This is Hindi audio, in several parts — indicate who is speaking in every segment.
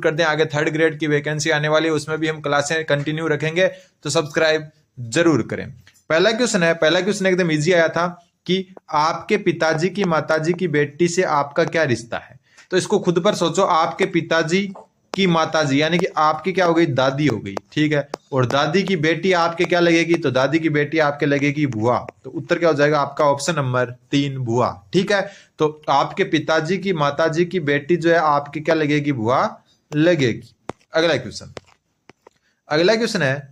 Speaker 1: कर दें। आगे 3rd ग्रेड की वैकेंसी आने वाली है, उसमें भी हम क्लासें कंटिन्यू रखेंगे, तो सब्सक्राइब जरूर करें। पहला क्वेश्चन एकदम इजी आया था कि आपके पिताजी की माताजी की बेटी से आपका क्या रिश्ता है। तो इसको खुद पर सोचो, आपके पिताजी की माताजी यानी कि आपकी क्या हो गई, दादी हो गई, ठीक है, और दादी की बेटी आपके क्या लगेगी, तो दादी की बेटी आपके लगेगी बुआ। तो उत्तर क्या हो जाएगा आपका, ऑप्शन नंबर 3 बुआ, ठीक है। तो आपके पिताजी की माताजी की बेटी जो है आपकी क्या लगेगी, बुआ लगेगी। अगला क्वेश्चन है,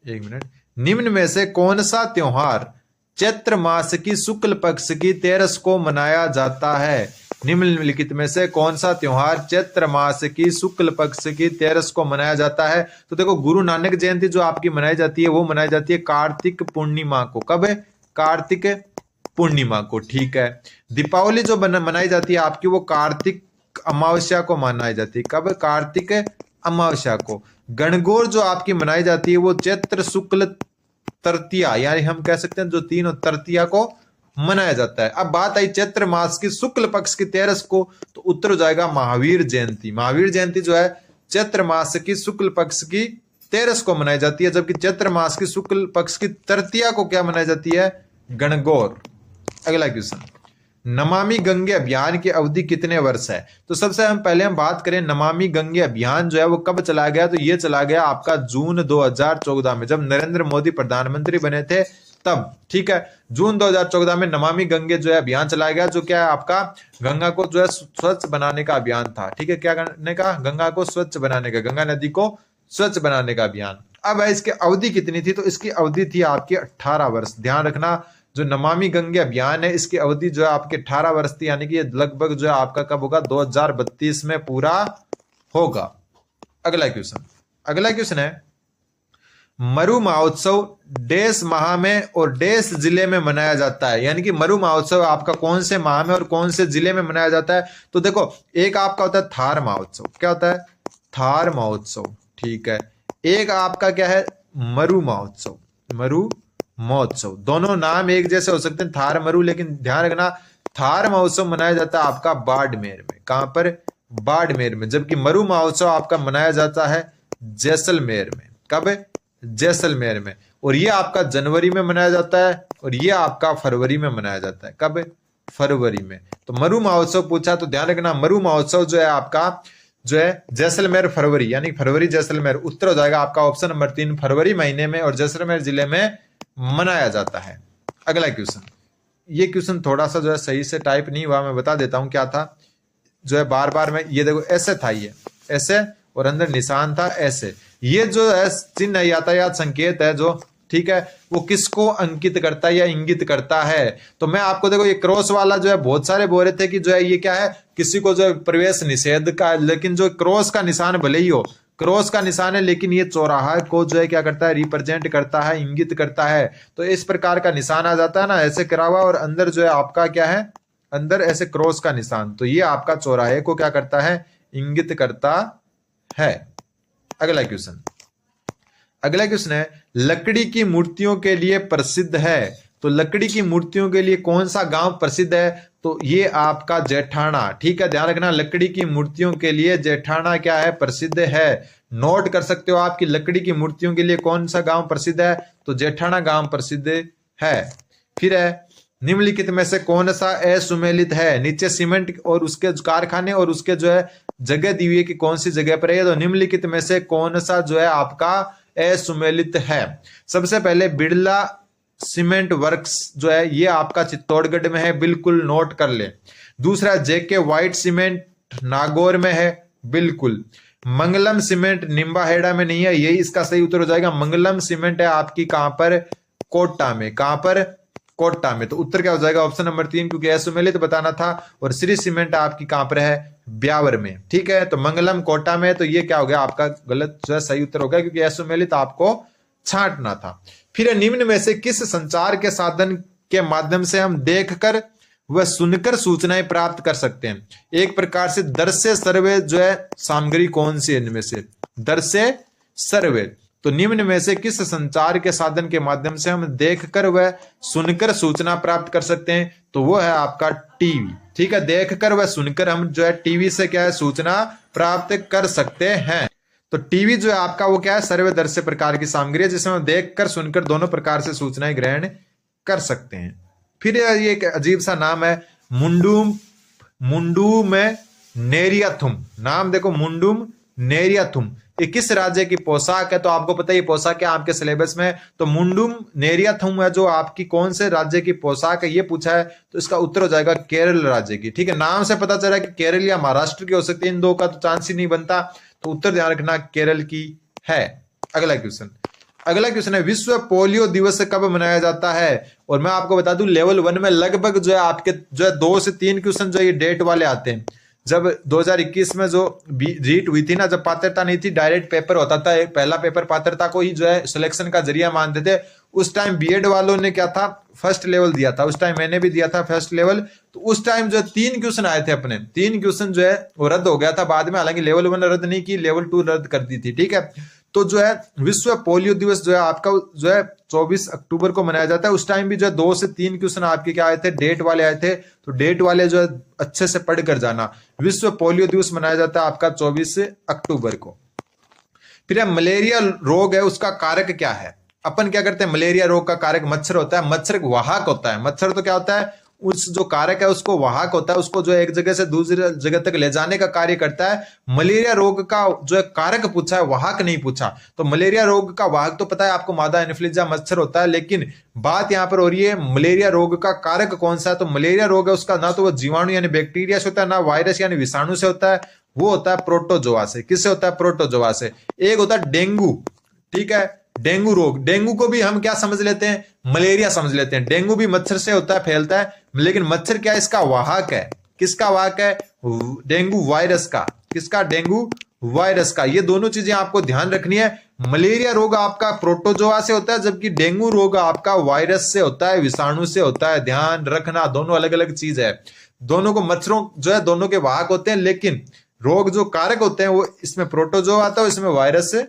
Speaker 1: एक मिनट, निम्न में से कौन सा त्योहार चैत्र मास की शुक्ल पक्ष की 13 को मनाया जाता है। निम्नलिखित में से कौन सा त्योहार चैत्र मास की शुक्ल पक्ष की 13 को मनाया जाता है। तो देखो, गुरु नानक जयंती जो आपकी मनाई जाती है वो मनाई जाती है कार्तिक पूर्णिमा को। कब है, कार्तिक पूर्णिमा को, ठीक है। दीपावली जो मनाई जाती है आपकी वो कार्तिक अमावस्या को मनाई जाती है। कब, कार्तिक अमावस्या को। गणगौर जो आपकी मनाई जाती है वो चैत्र शुक्ल तृतीया यानी हम कह सकते हैं जो 3 तृतीया को मनाया जाता है। अब बात आई चैत्र मास की शुक्ल पक्ष की 13 को, तो उत्तर हो जाएगा महावीर जयंती। महावीर जयंती जो है चैत्र मास की शुक्ल पक्ष की 13 को मनाई जाती है, जबकि चैत्र मास की शुक्ल पक्ष की तृतीया को क्या मनाई जाती है, गणगौर। अगला क्वेश्चन, नमामि गंगे अभियान की अवधि कितने वर्ष है। तो सबसे पहले हम बात करें नमामि गंगे अभियान जो है वो कब चला गया, तो ये चला गया आपका जून 2014 में, जब नरेंद्र मोदी प्रधानमंत्री बने थे तब, ठीक है। जून 2014 में नमामि गंगे जो है अभियान चलाया गया, जो क्या है आपका गंगा को जो है स्वच्छ बनाने का अभियान था, ठीक है। क्या करने का, गंगा को स्वच्छ बनाने का, गंगा नदी को स्वच्छ बनाने का अभियान। अब इसकी अवधि कितनी थी, तो इसकी अवधि थी आपकी 18 वर्ष। ध्यान रखना, जो नमामि गंगे अभियान है इसकी अवधि जो है आपके 18 वर्ष थी, यानी कि ये लगभग जो है आपका कब होगा, 2032 में पूरा होगा। अगला क्वेश्चन है, मरु महोत्सव डेस माह में और डेस जिले में मनाया जाता है। यानी कि मरु महोत्सव आपका कौन से माह में और कौन से जिले में मनाया जाता है। तो देखो, एक आपका होता है थार महोत्सव, क्या होता है, थार महोत्सव, ठीक है। एक आपका क्या है, मरु महोत्सव, मरु महोत्सव। दोनों नाम एक जैसे हो सकते हैं, थार मरु, लेकिन ध्यान रखना थार महोत्सव मनाया जाता है आपका बाड़मेर में। कहां पर, बाड़मेर में। जबकि मरु महोत्सव आपका मनाया जाता है जैसलमेर में। कब, जैसलमेर में। और ये आपका जनवरी में मनाया जाता है और ये आपका फरवरी में मनाया जाता है। कब, फरवरी में। तो मरु महोत्सव पूछा तो ध्यान रखना, मरु महोत्सव जो है आपका जो है जैसलमेर फरवरी, यानी फरवरी जैसलमेर। उत्तर हो जाएगा आपका ऑप्शन नंबर 3 फरवरी महीने में और जैसलमेर जिले में मनाया जाता है। अगला क्वेश्चन, ये क्वेश्चन थोड़ा सा जो है सही से टाइप नहीं हुआ, मैं बता देता हूं क्या था। जो है बार बार में ये देखो ऐसे था, ये ऐसे और अंदर निशान था ऐसे। ये जो है चिन्ह यातायात संकेत है जो, ठीक है, वो किसको अंकित करता है या इंगित करता है। तो मैं आपको देखो ये क्रॉस वाला जो है बहुत सारे बोल रहे थे कि जो है ये क्या है, किसी को जो है प्रवेश निषेध का, लेकिन जो क्रॉस का निशान भले ही हो, क्रॉस का निशान है, लेकिन ये चौराहा को जो है क्या करता है, रिप्रेजेंट करता है, इंगित करता है। तो इस प्रकार का निशान आ जाता है ना, ऐसे करा हुआ और अंदर जो है आपका क्या है, अंदर ऐसे क्रॉस का निशान। तो ये आपका चौराहे को क्या करता है, इंगित करता है। अगला क्वेश्चन है, लकड़ी की मूर्तियों के लिए प्रसिद्ध है। तो लकड़ी की मूर्तियों के लिए कौन सा गांव प्रसिद्ध है, तो ये आपका जेठाना, ठीक है। ध्यान रखना, लकड़ी की मूर्तियों के लिए जेठाना क्या है, प्रसिद्ध है। नोट कर सकते हो आप कि लकड़ी की मूर्तियों के लिए कौन सा गांव प्रसिद्ध है, तो जेठाना गांव प्रसिद्ध है। फिर है, निम्नलिखित में से कौन सा असुमेलित है। नीचे सीमेंट और उसके कारखाने और उसके जो है जगह दी हुई है कि कौन सी जगह पर है। तो निम्नलिखित में से कौन सा जो है आपका असुमेलित है। सबसे पहले बिरला सीमेंट वर्क्स जो है ये आपका चित्तौड़गढ़ में है, बिल्कुल नोट कर ले। दूसरा जेके व्हाइट सीमेंट नागौर में है, बिल्कुल। मंगलम सीमेंट निम्बाहेड़ा में नहीं है, यही इसका सही उत्तर हो जाएगा। मंगलम सीमेंट है आपकी कहां पर, कोटा में। कहां पर, कोटा में। तो उत्तर क्या हो जाएगा, ऑप्शन नंबर 3, क्योंकि असुमेलित बताना था। और श्री सीमेंट आपकी कहां पर है, ब्यावर में, ठीक है। तो मंगलम कोटा में, तो ये क्या हो गया आपका गलत जो है सही उत्तर हो गया, क्योंकि असुमेलित आपको छांटना था। फिर निम्न में से किस संचार के साधन के माध्यम से हम देखकर व सुनकर सूचनाएं प्राप्त कर सकते हैं। एक प्रकार से दृश्य सर्वे जो है सामग्री कौन सी है इनमें से, दृश्य सर्वे। तो निम्न में से किस संचार के साधन के माध्यम से हम देखकर व सुनकर सूचना प्राप्त कर सकते हैं, तो वो है आपका टीवी, ठीक है, देखकर व सुनकर हम जो है टीवी से क्या है सूचना प्राप्त कर सकते हैं। तो टीवी जो है आपका वो क्या है, सर्वदर्शी प्रकार की सामग्री है जिसमें हम देखकर सुनकर दोनों प्रकार से सूचनाएं ग्रहण कर सकते हैं। फिर ये एक अजीब सा नाम है, मुंडूम नेरियाथुम। नाम देखो, मुंडूम नेरियाथुम। ये किस राज्य की पोशाक है? तो आपको पता है ये पोशाक है आपके सिलेबस में। तो मुंडूम नेरियाथुम है जो आपकी कौन से राज्य की पोशाक है ये पूछा है, तो इसका उत्तर हो जाएगा केरल राज्य की। ठीक है, नाम से पता चला कि केरल या महाराष्ट्र की हो सकती है, इन दो का तो चांस ही नहीं बनता, तो उत्तर ध्यान रखना केरल की है। अगला क्वेश्चन है, विश्व पोलियो दिवस कब मनाया जाता है? और मैं आपको बता दूं लेवल 1 में लगभग जो है आपके जो है 2 से 3 क्वेश्चन जो ये डेट वाले आते हैं। जब 2021 में जो रीट हुई थी ना, जब पात्रता नहीं थी, डायरेक्ट पेपर होता था, पहला पेपर पात्रता को ही जो है सिलेक्शन का जरिया मानते थे। उस टाइम बीएड वालों ने क्या था, फर्स्ट लेवल दिया था। उस टाइम मैंने भी दिया था फर्स्ट लेवल। तो उस टाइम जो है 3 क्वेश्चन आए थे अपने, 3 क्वेश्चन जो है वो रद्द हो गया था बाद में। हालांकि लेवल 1 रद्द नहीं की, लेवल 2 रद्द कर दी थी। ठीक है, तो जो है विश्व पोलियो दिवस जो है आपका जो है 24 अक्टूबर को मनाया जाता है। उस टाइम भी जो है 2 से 3 क्वेश्चन आपके क्या आए थे, डेट वाले आए थे। तो डेट वाले जो है अच्छे से पढ़ कर जाना। विश्व पोलियो दिवस मनाया जाता है आपका 24 अक्टूबर को। फिर मलेरिया रोग है, उसका कारक क्या है? अपन क्या करते हैं, मलेरिया रोग का कारक मच्छर होता है। मच्छर वाहक होता है। मच्छर तो क्या होता है, उस जो कारक है उसको वाहक होता है, उसको जो एक जगह से दूसरी जगह तक ले जाने का कार्य करता है। मलेरिया रोग का जो है कारक पूछा है, वाहक नहीं पूछा। तो मलेरिया रोग का वाहक तो पता है आपको, मादा इन्फ्लुएंजा मच्छर होता है, लेकिन बात यहां पर हो रही है मलेरिया रोग का कारक कौन सा है। तो मलेरिया रोग है उसका ना तो वो जीवाणु यानी बैक्टीरिया से होता है, ना वायरस यानी विषाणु से होता है, वो होता है प्रोटोजोआ से। किससे होता है? प्रोटोजोआ से। एक होता है डेंगू। ठीक है, डेंगू रोग, डेंगू को भी हम क्या समझ लेते हैं, मलेरिया समझ लेते हैं। डेंगू भी मच्छर से होता है, फैलता है, लेकिन मच्छर क्या है, इसका वाहक है। किसका वाहक है? डेंगू वायरस का। किसका? डेंगू वायरस का। ये दोनों चीजें आपको ध्यान रखनी है। मलेरिया रोग आपका प्रोटोजोआ से होता है, जबकि डेंगू रोग आपका वायरस से होता है, विषाणु से होता है। ध्यान रखना, दोनों अलग अलग चीज है। दोनों को मच्छरों जो है दोनों के वाहक होते हैं, लेकिन रोग जो कारक होते हैं वो इसमें प्रोटोजोआ आता है, इसमें वायरस से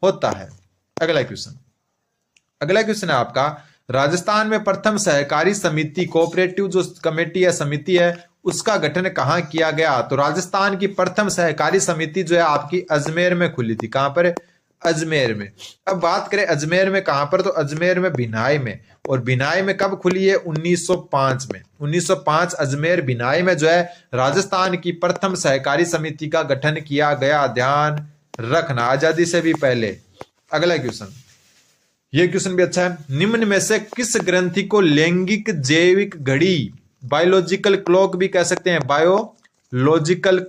Speaker 1: होता है। अगला क्वेश्चन है आपका, राजस्थान में प्रथम सहकारी समिति, कोऑपरेटिव जो कमेटी है, समिति है, उसका गठन कहां किया गया? तो राजस्थान की प्रथम सहकारी समिति जो है आपकी अजमेर में खुली थी। कहां पर? अजमेर में। अब बात करें अजमेर में कहां पर, तो अजमेर में बिनाई में। और बिनाई में कब खुली है? 1905 में। 1905 अजमेर बिनाई में जो है राजस्थान की प्रथम सहकारी समिति का गठन किया गया। ध्यान रखना, आजादी से भी पहले। अगला क्वेश्चन, ये क्वेश्चन भी अच्छा है। निम्न में से किस ग्रंथि को लैंगिक जैविक घड़ी, बायोलॉजिकल क्लॉक भी कह सकते हैं, बायोलॉजिकल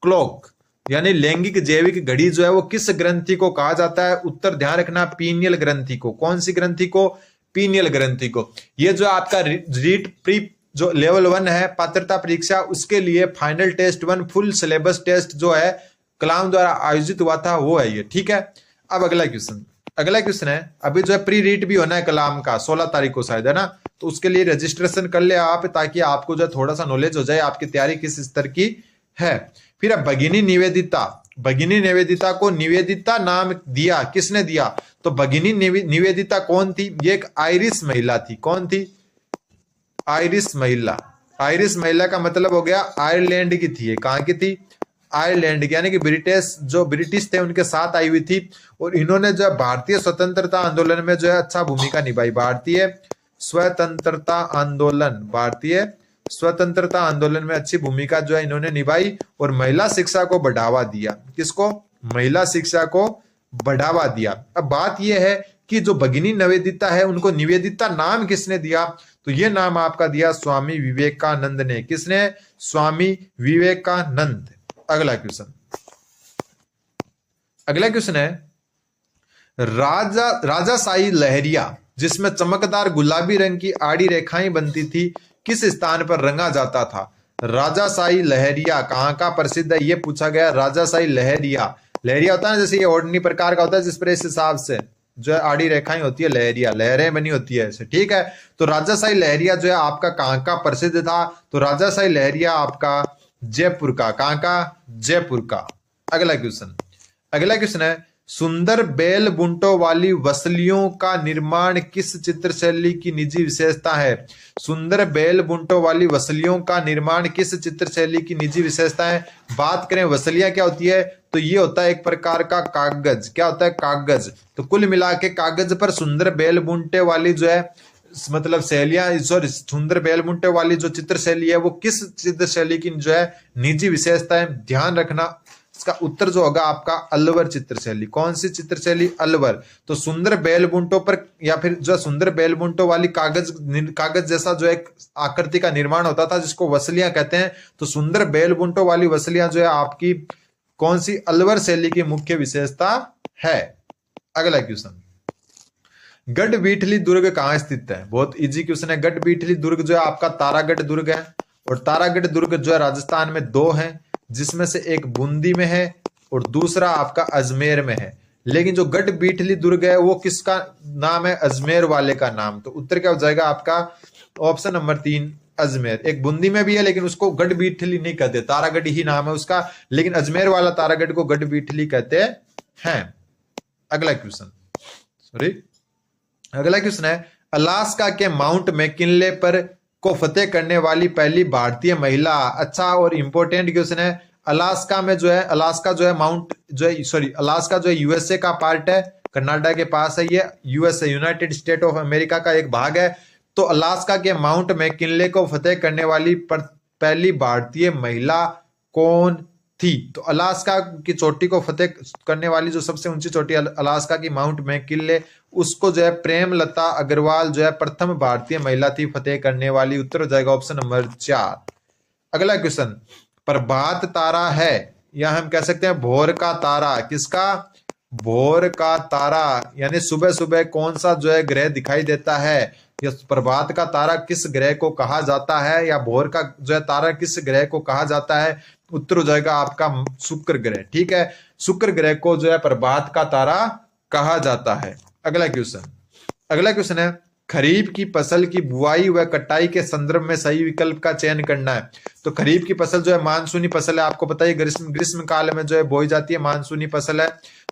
Speaker 1: क्लॉक यानी लैंगिक जैविक घड़ी जो है वो किस ग्रंथि को कहा जाता है? उत्तर ध्यान रखना, पीनियल ग्रंथि को। कौन सी ग्रंथि को? पीनियल ग्रंथि को। ये जो आपका रीट प्री जो लेवल 1 है पात्रता परीक्षा, उसके लिए final test 1 full syllabus test जो है कलाम द्वारा आयोजित हुआ था, वो है ये। ठीक है, अब अगला क्वेश्चन है, अभी जो है प्री रीट भी होना है कलाम का, 16 तारीख को शायद, है ना? तो उसके लिए रजिस्ट्रेशन कर ले आप, ताकि आपको जो थोड़ा सा नॉलेज हो जाए आपकी तैयारी किस स्तर की है। फिर अब भगिनी निवेदिता को निवेदिता नाम दिया, किसने दिया? तो भगिनी निवेदिता कौन थी? ये एक आयरिश महिला थी। कौन थी? आयरिश महिला। आयरिश महिला का मतलब हो गया आयरलैंड की थी। कहां की थी? आयरलैंड की, यानी कि ब्रिटिश थे उनके साथ आई हुई थी। और इन्होंने जो है भारतीय स्वतंत्रता आंदोलन में जो है अच्छा भूमिका निभाई। भारतीय स्वतंत्रता आंदोलन में अच्छी भूमिका जो है इन्होंने निभाई। और महिला शिक्षा को बढ़ावा दिया। किसको? महिला शिक्षा को बढ़ावा दिया। अब बात यह है कि जो भगिनी निवेदिता है उनको निवेदिता नाम किसने दिया? तो ये नाम आपका दिया स्वामी विवेकानंद ने। किसने? स्वामी विवेकानंद। अगला क्वेश्चन है, राजाशाही लहरिया जिसमें चमकदार गुलाबी रंग की आड़ी रेखाएं बनती थी, किस स्थान पर रंगा जाता था? राजाशाही लहरिया कहां का प्रसिद्ध है, ये पूछा गया। राजाशाही लहरिया होता है ना, जैसे ये ओढ़नी प्रकार का होता है, जिस पर इस हिसाब से जो है आड़ी रेखाएं होती है, लहरिया, लहरें बनी होती है ऐसे। ठीक है, तो राजाशाही लहरिया जो है आपका कहां का प्रसिद्ध था? तो राजाशाही लहरिया आपका जयपुर का। कहां का? जयपुर का। अगला क्वेश्चन है, सुंदर बेल बुंटों वाली वसलियों का निर्माण किस चित्रशैली की निजी विशेषता है? सुंदर बेल बुंटों वाली वसलियों का निर्माण किस चित्रशैली की निजी विशेषता है? बात करें वसलियां क्या होती है, तो ये होता है एक प्रकार का कागज। क्या होता है? कागज। तो कुल मिला के कागज पर सुंदर बेल बुंटे वाली जो है मतलब शैलियां, सॉरी, सुंदर बेल बुंटे वाली जो चित्रशैली है वो किस चित्रशैली की जो है निजी विशेषता है? ध्यान रखना, इसका उत्तर जो होगा आपका अलवर चित्रशैली। कौन सी चित्रशैली? अलवर। तो सुंदर बेलबुंटों पर या फिर जो सुंदर बेलबुंटों वाली कागज जैसा जो एक आकृति का निर्माण होता था जिसको वसलियां कहते हैं, तो सुंदर बेलबुंटों वाली वसलियां जो है आपकी कौन सी? अलवर शैली की मुख्य विशेषता है। अगला क्वेश्चन, गढ़बीठली दुर्ग कहां स्थित है? बहुत इजी क्वेश्चन है। गढ़बीठली दुर्ग जो है आपका तारागढ़ दुर्ग है, और तारागढ़ दुर्ग जो है राजस्थान में दो है, जिसमें से एक बूंदी में है और दूसरा आपका अजमेर में है। लेकिन जो गढ़बीठली दुर्ग है वो किसका नाम है? अजमेर वाले का नाम। तो उत्तर क्या हो जाएगा आपका? Option number 3 Ajmer. एक बूंदी में भी है लेकिन उसको गढ़बीठली नहीं कहते, तारागढ़ ही नाम है उसका, लेकिन अजमेर वाला तारागढ़ को गढ़बीठली कहते हैं। अगला क्वेश्चन, सॉरी, अगला क्वेश्चन है, अलास्का के माउंट मैकिनले पर को फतेह करने वाली पहली भारतीय महिला। अच्छा और इंपॉर्टेंट क्वेश्चन है। अलास्का में जो है, अलास्का जो है माउंट जो है, सॉरी, अलास्का जो है यूएसए का पार्ट है, कनाडा के पास है ये, USA United state of America का एक भाग है। तो अलास्का के माउंट मैकिनले को फतेह करने वाली पहली भारतीय महिला कौन थी? तो अलास्का की चोटी को फतेह करने वाली जो सबसे ऊंची चोटी अलास्का की माउंट मैकिनले, उसको जो है प्रेमलता अग्रवाल जो है प्रथम भारतीय महिला थी फतेह करने वाली। उत्तर हो जाएगा ऑप्शन नंबर 4। अगला क्वेश्चन, प्रभात तारा है या हम कह सकते हैं भोर का तारा। किसका? भोर का तारा, यानी सुबह सुबह कौन सा जो है ग्रह दिखाई देता है? या प्रभात का तारा किस ग्रह को कहा जाता है, या भोर का जो है तारा किस ग्रह को कहा जाता है? उत्तर हो जाएगा आपका शुक्र ग्रह। ठीक है, शुक्र ग्रह को जो है प्रभात का तारा कहा जाता है। अगला क्वेश्चन है, खरीफ की फसल की बुआई व कटाई के संदर्भ में सही विकल्प का चयन करना है। तो खरीफ की फसल जो है मानसूनी फसल है, आपको पता है ग्रीष्म काल में जो है बोई जाती है, मानसूनी फसल है।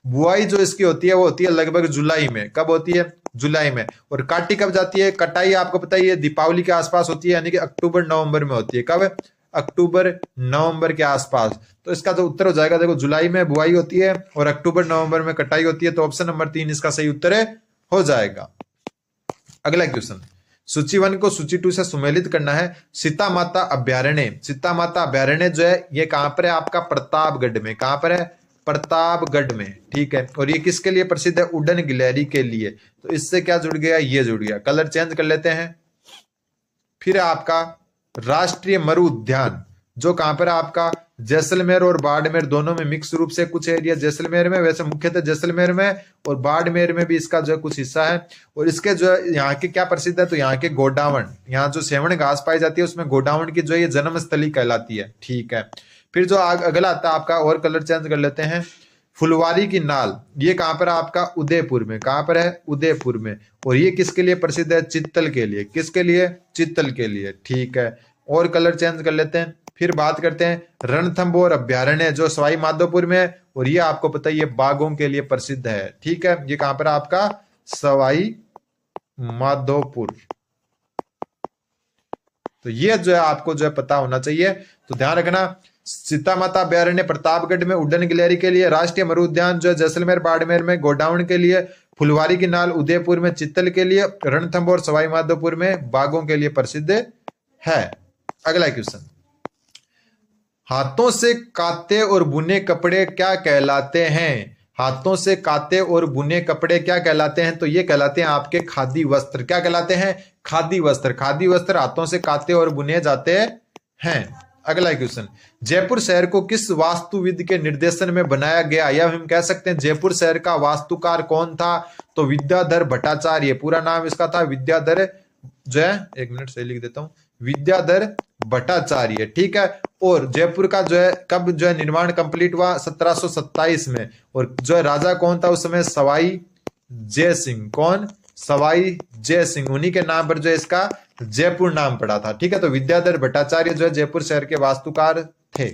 Speaker 1: बुआई जो इसकी होती है वो होती है लगभग जुलाई में। कब होती है? जुलाई में। और काटी कब जाती है? कटाई आपको पता ही है दीपावली के आसपास होती है, यानी कि अक्टूबर नवंबर में होती है। कब? अक्टूबर नवंबर के आसपास। तो इसका जो उत्तर हो जाएगा, देखो, जुलाई में बुआई होती है और अक्टूबर नवंबर में कटाई होती है। तो ऑप्शन नंबर 3 इसका सही उत्तर हो जाएगा। अगला क्वेश्चन, सूची 1 को सूची 2 से सुमेलित करना है। सीता माता अभ्यारण्य, सीता माता अभ्यारण्य जो है ये कहां पर है? आपका प्रतापगढ़ में। कहां पर है? प्रतापगढ़ में। ठीक है, और ये किसके लिए प्रसिद्ध है? उड़न गिलहरी के लिए। तो इससे क्या जुड़ गया? ये जुड़ गया। कलर चेंज कर लेते हैं। फिर आपका राष्ट्रीय मरु उद्यान जो कहां पर है? आपका जैसलमेर और बाड़मेर दोनों में मिक्स रूप से कुछ एरिया जैसलमेर में, वैसे मुख्यतः जैसलमेर में और बाड़मेर में भी इसका जो है कुछ हिस्सा है। और इसके जो है यहाँ के क्या प्रसिद्ध है? तो यहाँ के गोडावण, यहाँ जो सेवण घास पाई जाती है उसमें गोडावण की जो है ये जन्मस्थली कहलाती है। ठीक है, फिर जो अगला आता है आपका, और कलर चेंज कर लेते हैं, फुलवारी की नाल, ये कहां पर है? आपका उदयपुर में। कहां पर है? उदयपुर में। और ये किसके लिए प्रसिद्ध है? चित्तल के लिए। किसके लिए? चित्तल के लिए। ठीक है, और कलर चेंज कर लेते हैं। फिर बात करते हैं रणथंभौर अभ्यारण्य जो सवाई माधोपुर में है, और ये आपको पता है ये बाघों के लिए प्रसिद्ध है। ठीक है, ये कहां पर है? आपका सवाई माधोपुर। तो ये जो है आपको जो है पता होना चाहिए। तो ध्यान रखना, सीता माता अभ्यारण्य प्रतापगढ़ में उड़न गिलहरी के लिए, राष्ट्रीय मरु उद्यान जो है जैसलमेर बाड़मेर में गोडाउन के लिए, फुलवारी की नाल उदयपुर में चित्तल के लिए, रणथंभौर सवाई माधोपुर में बाघों के लिए प्रसिद्ध है। अगला क्वेश्चन, हाथों से काते और बुने कपड़े क्या कहलाते हैं? हाथों से काते और बुने कपड़े क्या कहलाते हैं? तो ये कहलाते हैं आपके खादी वस्त्र। क्या कहलाते हैं? खादी वस्त्र। खादी वस्त्र हाथों से काते और बुने जाते हैं। अगला क्वेश्चन, जयपुर शहर को किस वास्तुविद के निर्देशन में बनाया गया? या हम कह सकते हैं जयपुर शहर का वास्तुकार कौन था? तो विद्याधर भट्टाचार्य। पूरा नाम इसका था विद्याधर, जो है, एक मिनट से लिख देता हूं, विद्याधर भट्टाचार्य। ठीक है, और जयपुर का जो है कब जो है निर्माण कंप्लीट हुआ? 1727 में। और जो है राजा कौन था उस समय? सवाई जय सिंह। कौन? सवाई जय सिंह। उन्हीं के नाम पर जो है इसका जयपुर नाम पड़ा था। ठीक है, तो विद्याधर भट्टाचार्य जो है जयपुर शहर के वास्तुकार थे।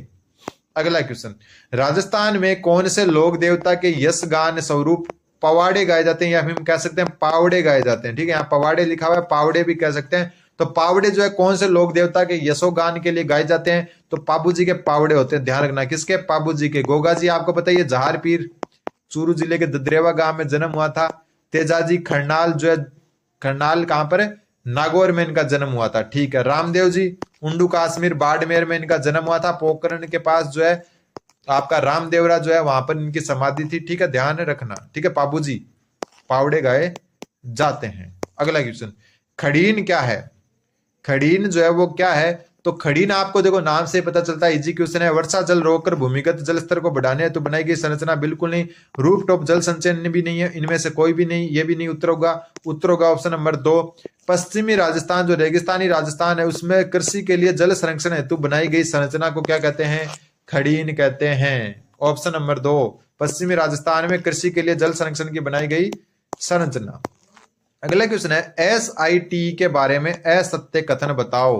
Speaker 1: अगला क्वेश्चन, राजस्थान में कौन से लोक देवता के यश गान स्वरूप पवाड़े गाए जाते हैं, या फिर हम कह सकते हैं पावड़े गाए जाते हैं। ठीक है, यहाँ पवाड़े लिखा हुआ है, पावड़े भी कह सकते हैं। तो पावड़े जो है कौन से लोक देवता के यशोगान के लिए गाए जाते हैं, तो पाबू जी के पावड़े होते हैं। ध्यान रखना, किसके? पाबू जी के। गोगा जी आपको पता है, ये जहार पीर चूरू जिले के ददरेवा गांव में जन्म हुआ था। तेजाजी खरनाल जो है, खरनाल कहां पर है? नागौर में इनका जन्म हुआ था। ठीक है। रामदेव जी उंडू काश्मीर बाड़मेर में इनका जन्म हुआ था। पोखरण के पास जो है आपका रामदेवरा जो है, वहां पर इनकी समाधि थी। ठीक है, ध्यान रखना। ठीक है, पाबू जी पावड़े गाए जाते हैं। अगला क्वेश्चन, खड़ीन क्या है? खड़ीन जो है वो क्या है? तो खड़ीन आपको देखो नाम से पता चलता है, इजी क्वेश्चन है। वर्षा जल रोककर भूमिगत जल स्तर को बढ़ाने हेतु बनाई गई संरचना, बिल्कुल नहीं। रूफ टॉप जल संचयन भी नहीं है, इनमें से कोई भी नहीं, ये भी नहीं उत्तर होगा। उत्तर होगा ऑप्शन नंबर 2, पश्चिमी राजस्थान जो रेगिस्तानी राजस्थान है उसमें कृषि के लिए जल संरक्षण हेतु बनाई गई संरचना को क्या कहते हैं? खड़ीन कहते हैं। ऑप्शन नंबर 2, पश्चिमी राजस्थान में कृषि के लिए जल संरक्षण की बनाई गई संरचना। अगला क्वेश्चन है, SIT के बारे में असत्य कथन बताओ।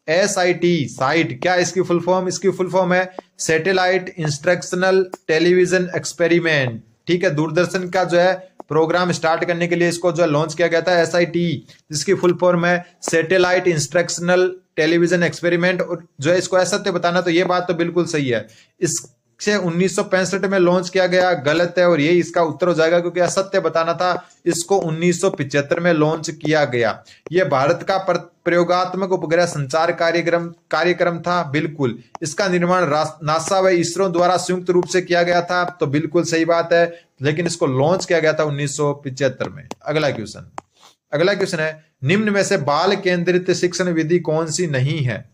Speaker 1: SIT साइट क्या इसकी फुल फॉर्म? इसकी फुल फॉर्म है सैटेलाइट इंस्ट्रक्शनल टेलीविजन एक्सपेरिमेंट। ठीक है, दूरदर्शन का जो है प्रोग्राम स्टार्ट करने के लिए इसको जो लॉन्च किया गया था SIT, जिसकी फुल फॉर्म है सैटेलाइट इंस्ट्रक्शनल टेलीविजन एक्सपेरिमेंट। और जो है इसको असत्य बताना, तो ये बात तो बिल्कुल सही है, इसे 1965 में लॉन्च किया गया, गलत है। और यही इसका उत्तर हो जाएगा, क्योंकि असत्य बताना था, इसको 1975 में लॉन्च किया गया। यह भारत का प्रयोगात्मक उपग्रह संचार कार्यक्रम था, बिल्कुल। इसका निर्माण नासा व इसरो द्वारा संयुक्त रूप से किया गया था, तो बिल्कुल सही बात है, लेकिन इसको लॉन्च किया गया था 1975 में। अगला क्वेश्चन है, निम्न में से बाल केंद्रित शिक्षण विधि कौन सी नहीं है?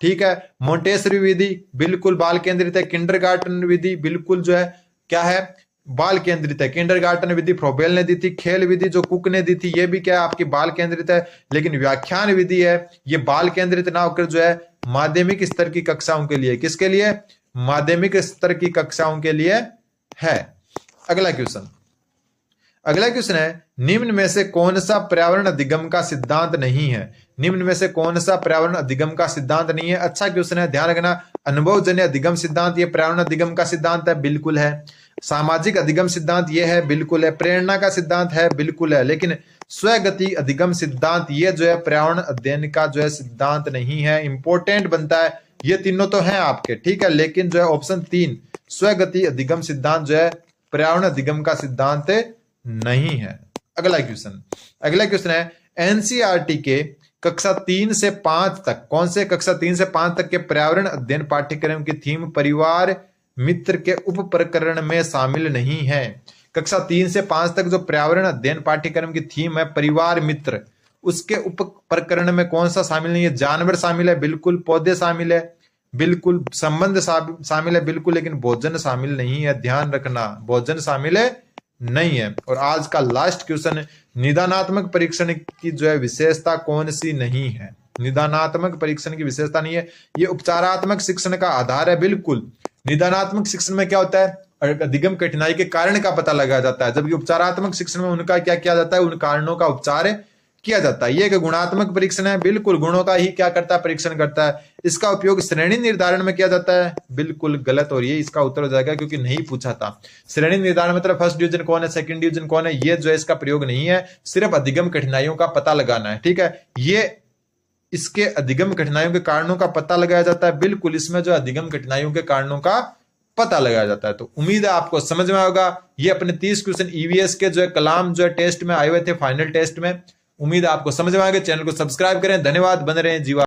Speaker 1: ठीक है, मोंटेसरी विधि बिल्कुल बाल केंद्रित है। किंडरगार्टन विधि बिल्कुल जो है क्या है? बाल केंद्रित है। किंडरगार्टन विधि फ्रोबेल ने दी थी। खेल विधि जो कुक ने दी थी, ये भी क्या है? आपकी बाल केंद्रित है। लेकिन व्याख्यान विधि है, ये बाल केंद्रित ना होकर जो है माध्यमिक स्तर की कक्षाओं के लिए, किसके लिए? माध्यमिक स्तर की कक्षाओं के लिए है। अगला क्वेश्चन है, निम्न में से कौन सा पर्यावरण अधिगम का सिद्धांत नहीं है? निम्न में से कौन सा पर्यावरण अधिगम का सिद्धांत नहीं है? अच्छा क्वेश्चन है, ध्यान रखना। अनुभवजन्य अधिगम सिद्धांत ये पर्यावरण अधिगम का सिद्धांत है, बिल्कुल है। सामाजिक अधिगम सिद्धांत ये है, बिल्कुल है। प्रेरणा का सिद्धांत है, बिल्कुल है। लेकिन स्वगति अधिगम सिद्धांत ये जो है पर्यावरण अध्ययन का जो है सिद्धांत नहीं है, इंपॉर्टेंट बनता है। ये तीनों तो है आपके, ठीक है, लेकिन जो है ऑप्शन 3 स्वगति अधिगम सिद्धांत जो है पर्यावरण अधिगम का सिद्धांत नहीं है। अगला क्वेश्चन है, एनसीईआरटी के कक्षा 3 से 5 तक, कौन से कक्षा 3 से 5 तक के पर्यावरण अध्ययन पाठ्यक्रम की थीम परिवार मित्र के उप प्रकरण में शामिल नहीं है। कक्षा 3 से 5 तक जो पर्यावरण अध्ययन पाठ्यक्रम की थीम है परिवार मित्र, उसके उप प्रकरण में कौन सा शामिल नहीं है? जानवर शामिल है, बिल्कुल। पौधे शामिल है, बिल्कुल। संबंध शामिल है, बिल्कुल। लेकिन भोजन शामिल नहीं है, ध्यान रखना, भोजन शामिल है नहीं है। और आज का लास्ट क्वेश्चन, निदानात्मक परीक्षण की जो है विशेषता कौन सी नहीं है? निदानात्मक परीक्षण की विशेषता नहीं है, ये उपचारात्मक शिक्षण का आधार है, बिल्कुल। निदानात्मक शिक्षण में क्या होता है? अधिगम कठिनाई के कारण का पता लगाया जाता है, जबकि उपचारात्मक शिक्षण में उनका क्या किया जाता है? उन कारणों का उपचार किया जाता है। ये एक गुणात्मक परीक्षण है, बिल्कुल। गुणों का ही क्या करता है? परीक्षण करता है। इसका उपयोग श्रेणी निर्धारण में किया जाता है, बिल्कुल गलत। और ये इसका उत्तर हो जाएगा, क्योंकि नहीं पूछा था। श्रेणी निर्धारण मतलब फर्स्ट डिवीजन कौन है, सेकंड डिवीजन कौन है, ये जो है इसका प्रयोग नहीं है। सिर्फ अधिगम कठिनाइयों का पता लगाना है, ठीक है। ये इसके अधिगम कठिनाइयों के कारणों का पता लगाया जाता है, बिल्कुल। इसमें जो अधिगम कठिनाइयों के कारणों का पता लगाया जाता है। तो उम्मीद है आपको समझ में होगा। ये अपने 30 क्वेश्चन ईवीएस के जो है कलाम जो है टेस्ट में आए हुए थे, फाइनल टेस्ट में। उम्मीद है आपको समझ में आ गया। चैनल को सब्सक्राइब करें। धन्यवाद। बने रहें जीवा।